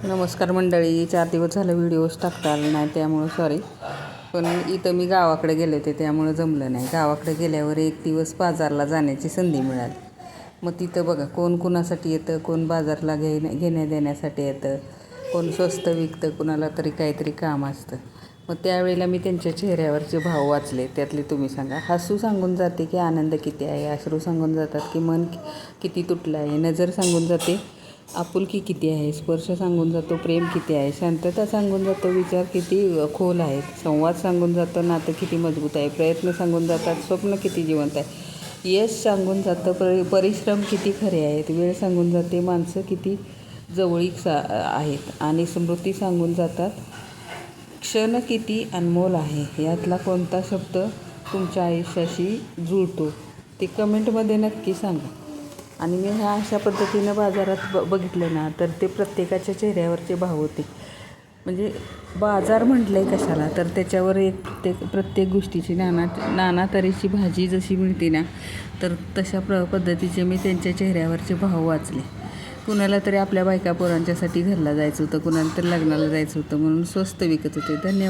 नमस्कार मंडळी. 4 दिवस झालं व्हिडिओज टाकता आला नाही, त्यामुळं सॉरी. पण इथं मी गावाकडे गेले होते, त्यामुळं जमलं नाही. गावाकडे गेल्यावर एक दिवस बाजारला जाण्याची संधी मिळाली. मग तिथं बघा, कोण कुणासाठी येतं, कोण बाजारला घेण्या देण्यासाठी येतं, कोण स्वस्त विकतं, कुणाला तरी काहीतरी काम असतं. मग त्यावेळेला मी त्यांच्या चेहऱ्यावरचे भाव वाचले. त्यातले तुम्ही सांगा. हसू सांगून जाते की आनंद किती आहे, अश्रू सांगून जातात की मन किती तुटलं आहे, नजर सांगून जाते आपुलकी किती आहे, स्पर्श सांगून जातो प्रेम किती आहे, शांतता सांगून जातो विचार किती खोल आहेत, संवाद सांगून जातं नातं किती मजबूत आहे, प्रयत्न सांगून जातात स्वप्न किती जिवंत आहे, यश सांगून जातं परिश्रम किती खरे आहेत, वेळ सांगून जाते माणसं किती जवळीक आहेत, आणि स्मृती सांगून जातात क्षण किती अनमोल आहे. यातला कोणता शब्द तुमच्या आयुष्याशी जुळतो ते कमेंटमध्ये नक्की सांगा. आणि मी ह्या अशा पद्धतीनं बाजारात बघितलं ना, तर ते प्रत्येकाच्या चेहऱ्यावरचे भाव होते. म्हणजे बाजार म्हटलं आहे कशाला, तर त्याच्यावर एक प्रत्येक गोष्टीची नाना तऱ्हेची भाजी जशी मिळते ना, तर तशा पद्धतीचे मी त्यांच्या चेहऱ्यावरचे भाव वाचले. कुणाला तरी आपल्या बायका पोरांच्यासाठी घरला जायचं होतं, कुणाला तरी लग्नाला जायचं होतं, म्हणून स्वस्त विकत होते. धन्यवाद.